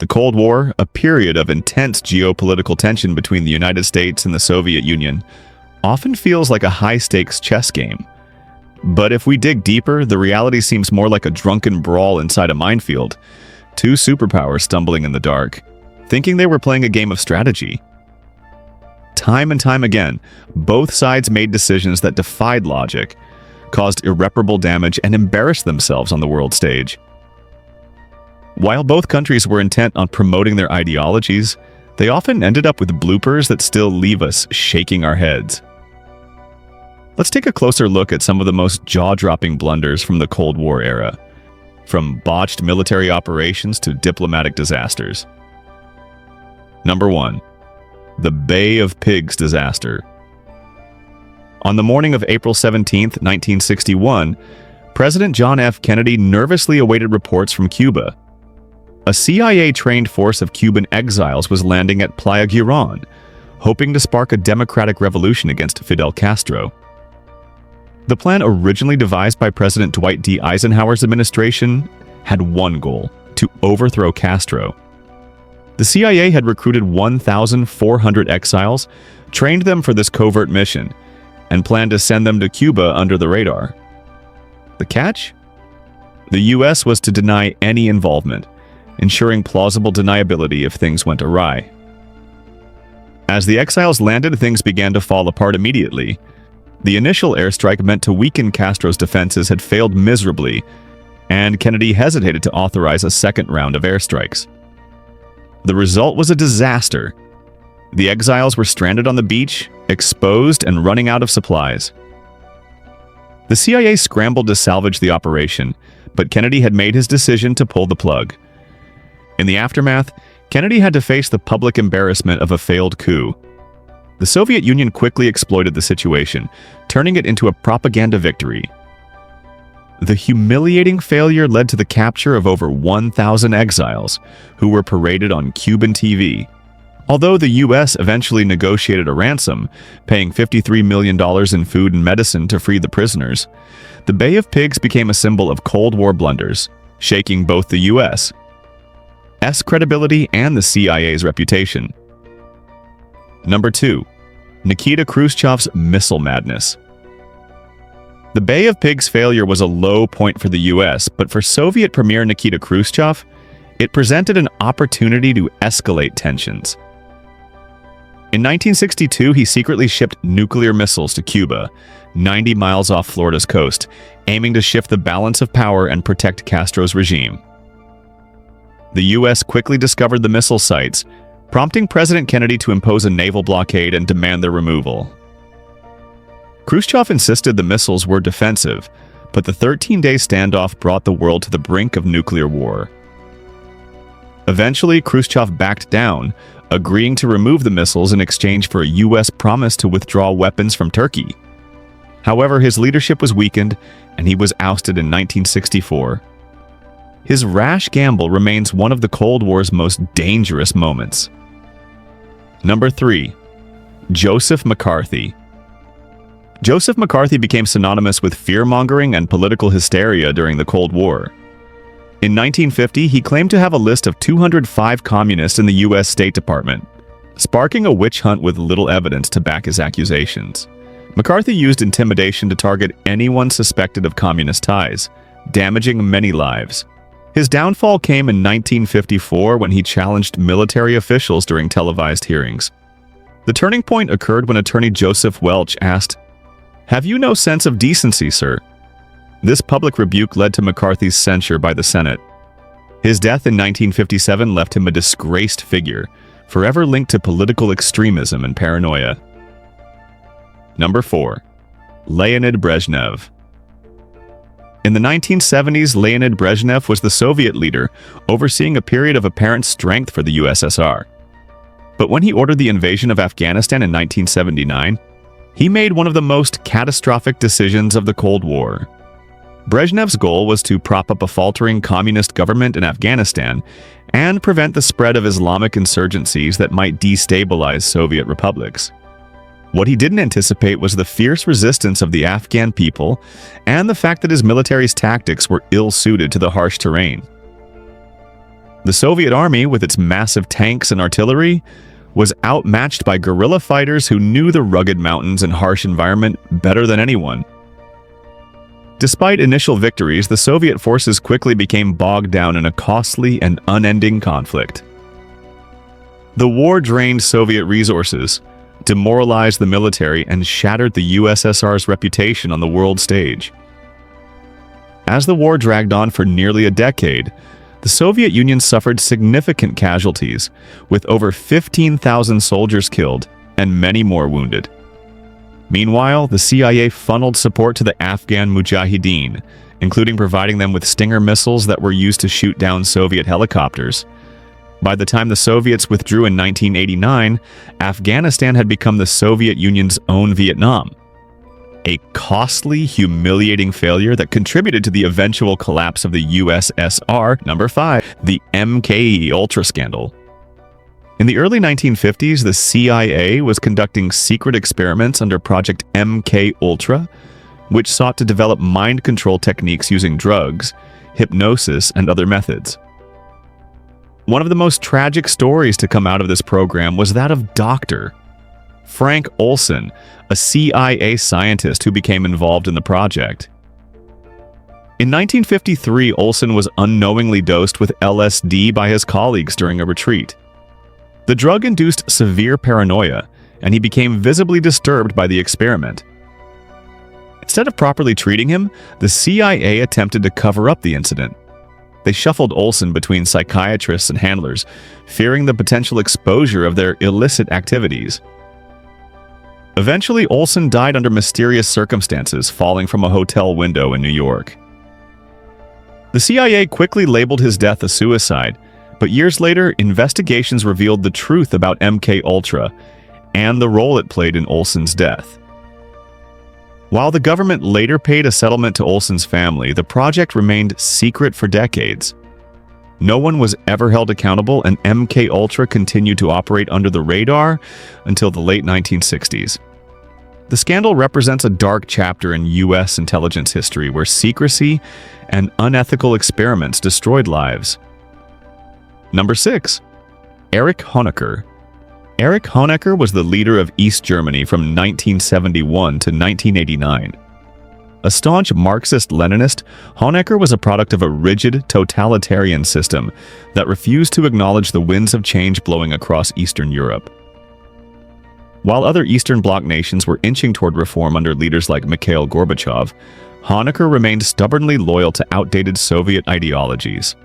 The Cold War, a period of intense geopolitical tension between the United States and the Soviet Union, often feels like a high-stakes chess game. But if we dig deeper, the reality seems more like a drunken brawl inside a minefield. Two superpowers stumbling in the dark, thinking they were playing a game of strategy. Time and time again, both sides made decisions that defied logic, caused irreparable damage, and embarrassed themselves on the world stage. While both countries were intent on promoting their ideologies, they often ended up with bloopers that still leave us shaking our heads. Let's take a closer look at some of the most jaw-dropping blunders from the Cold War era, from botched military operations to diplomatic disasters. Number 1. The Bay of Pigs disaster. On the morning of April 17, 1961, President John F. Kennedy nervously awaited reports from Cuba. A CIA-trained force of Cuban exiles was landing at Playa Girón, hoping to spark a democratic revolution against Fidel Castro. The plan originally devised by President Dwight D. Eisenhower's administration had one goal: to overthrow Castro. The CIA had recruited 1,400 exiles, trained them for this covert mission, and planned to send them to Cuba under the radar. The catch? The U.S. was to deny any involvement, ensuring plausible deniability if things went awry. As the exiles landed, things began to fall apart immediately. The initial airstrike meant to weaken Castro's defenses had failed miserably, and Kennedy hesitated to authorize a second round of airstrikes. The result was a disaster. The exiles were stranded on the beach, exposed and running out of supplies. The CIA scrambled to salvage the operation, but Kennedy had made his decision to pull the plug. In the aftermath, Kennedy had to face the public embarrassment of a failed coup. The Soviet Union quickly exploited the situation, turning it into a propaganda victory. The humiliating failure led to the capture of over 1,000 exiles, who were paraded on Cuban TV. Although the U.S. eventually negotiated a ransom, paying $53 million in food and medicine to free the prisoners, the Bay of Pigs became a symbol of Cold War blunders, shaking both the U.S.'s credibility and the CIA's reputation. Number 2. Nikita Khrushchev's missile madness. The Bay of Pigs failure was a low point for the U.S., but for Soviet Premier Nikita Khrushchev, it presented an opportunity to escalate tensions. In 1962, he secretly shipped nuclear missiles to Cuba, 90 miles off Florida's coast, aiming to shift the balance of power and protect Castro's regime. The U.S. quickly discovered the missile sites, prompting President Kennedy to impose a naval blockade and demand their removal. Khrushchev insisted the missiles were defensive, but the 13-day standoff brought the world to the brink of nuclear war. Eventually, Khrushchev backed down, agreeing to remove the missiles in exchange for a U.S. promise to withdraw weapons from Turkey. However, his leadership was weakened, and he was ousted in 1964. His rash gamble remains one of the Cold War's most dangerous moments. Number 3. Joseph McCarthy. Joseph McCarthy became synonymous with fear-mongering and political hysteria during the Cold War. In 1950, he claimed to have a list of 205 communists in the U.S. State Department, sparking a witch hunt with little evidence to back his accusations. McCarthy used intimidation to target anyone suspected of communist ties, damaging many lives. His downfall came in 1954 when he challenged military officials during televised hearings. The turning point occurred when attorney Joseph Welch asked, "Have you no sense of decency, sir?" This public rebuke led to McCarthy's censure by the Senate. His death in 1957 left him a disgraced figure, forever linked to political extremism and paranoia. Number 4. Leonid Brezhnev. In the 1970s, Leonid Brezhnev was the Soviet leader, overseeing a period of apparent strength for the USSR. But when he ordered the invasion of Afghanistan in 1979, he made one of the most catastrophic decisions of the Cold War. Brezhnev's goal was to prop up a faltering communist government in Afghanistan and prevent the spread of Islamic insurgencies that might destabilize Soviet republics. What he didn't anticipate was the fierce resistance of the Afghan people and the fact that his military's tactics were ill-suited to the harsh terrain. The Soviet army, with its massive tanks and artillery, was outmatched by guerrilla fighters who knew the rugged mountains and harsh environment better than anyone. Despite initial victories, the Soviet forces quickly became bogged down in a costly and unending conflict. The war drained Soviet resources, demoralized the military, and shattered the USSR's reputation on the world stage. As the war dragged on for nearly a decade, the Soviet Union suffered significant casualties, with over 15,000 soldiers killed and many more wounded. Meanwhile, the CIA funneled support to the Afghan Mujahideen, including providing them with Stinger missiles that were used to shoot down Soviet helicopters. By the time the Soviets withdrew in 1989, Afghanistan had become the Soviet Union's own Vietnam. A costly, humiliating failure that contributed to the eventual collapse of the USSR. Number 5. The MK-Ultra scandal. In the early 1950s, the CIA was conducting secret experiments under Project MK-Ultra, which sought to develop mind control techniques using drugs, hypnosis, and other methods. One of the most tragic stories to come out of this program was that of Dr. Frank Olson, a CIA scientist who became involved in the project. In 1953, Olson was unknowingly dosed with LSD by his colleagues during a retreat. The drug induced severe paranoia, and he became visibly disturbed by the experiment. Instead of properly treating him, the CIA attempted to cover up the incident. They shuffled Olson between psychiatrists and handlers, fearing the potential exposure of their illicit activities. Eventually, Olson died under mysterious circumstances, falling from a hotel window in New York. The CIA quickly labeled his death a suicide, but years later, investigations revealed the truth about MK-Ultra and the role it played in Olson's death. While the government later paid a settlement to Olson's family, the project remained secret for decades. No one was ever held accountable, and MK-Ultra continued to operate under the radar until the late 1960s. The scandal represents a dark chapter in U.S. intelligence history where secrecy and unethical experiments destroyed lives. Number 6. Erich Honecker. Erich Honecker was the leader of East Germany from 1971 to 1989. A staunch Marxist-Leninist, Honecker was a product of a rigid, totalitarian system that refused to acknowledge the winds of change blowing across Eastern Europe. While other Eastern Bloc nations were inching toward reform under leaders like Mikhail Gorbachev, Honecker remained stubbornly loyal to outdated Soviet ideologies.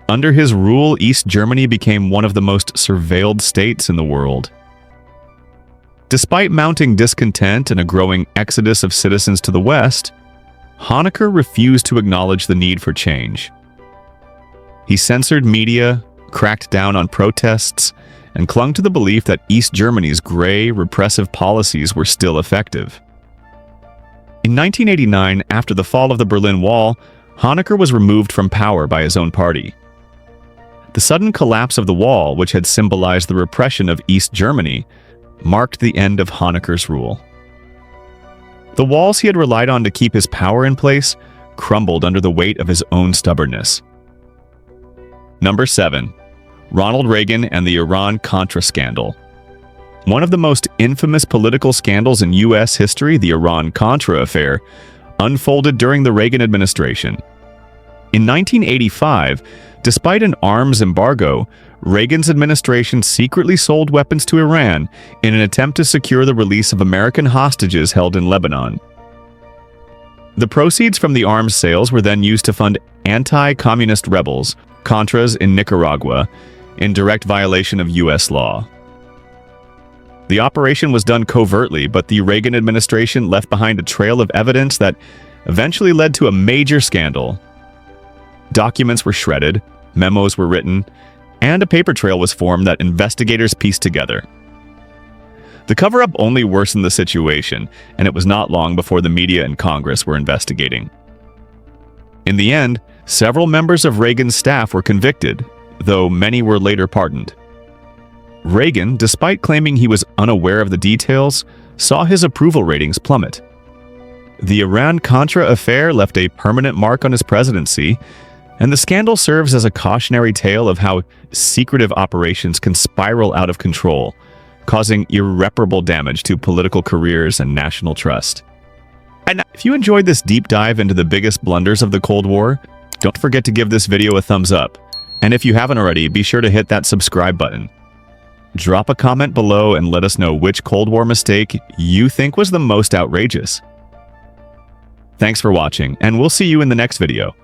Under his rule, East Germany became one of the most surveilled states in the world. Despite mounting discontent and a growing exodus of citizens to the West, Honecker refused to acknowledge the need for change. He censored media, cracked down on protests, and clung to the belief that East Germany's gray, repressive policies were still effective. In 1989, after the fall of the Berlin Wall, Honecker was removed from power by his own party. The sudden collapse of the wall, which had symbolized the repression of East Germany, marked the end of Honecker's rule. The walls he had relied on to keep his power in place crumbled under the weight of his own stubbornness. Number 7. Ronald Reagan and the Iran-Contra scandal. One of the most infamous political scandals in U.S. history, the Iran-Contra affair, unfolded during the Reagan administration. In 1985, despite an arms embargo, Reagan's administration secretly sold weapons to Iran in an attempt to secure the release of American hostages held in Lebanon. The proceeds from the arms sales were then used to fund anti-communist rebels, Contras in Nicaragua, in direct violation of U.S. law. The operation was done covertly, but the Reagan administration left behind a trail of evidence that eventually led to a major scandal. Documents were shredded, memos were written, and a paper trail was formed that investigators pieced together. The cover-up only worsened the situation, and it was not long before the media and Congress were investigating. In the end, several members of Reagan's staff were convicted, though many were later pardoned. Reagan, despite claiming he was unaware of the details, saw his approval ratings plummet. The Iran-Contra affair left a permanent mark on his presidency, And the scandal serves as a cautionary tale of how secretive operations can spiral out of control, causing irreparable damage to political careers and national trust. And if you enjoyed this deep dive into the biggest blunders of the Cold War, don't forget to give this video a thumbs up. And if you haven't already, be sure to hit that subscribe button. Drop a comment below and let us know which Cold War mistake you think was the most outrageous. Thanks for watching, and we'll see you in the next video.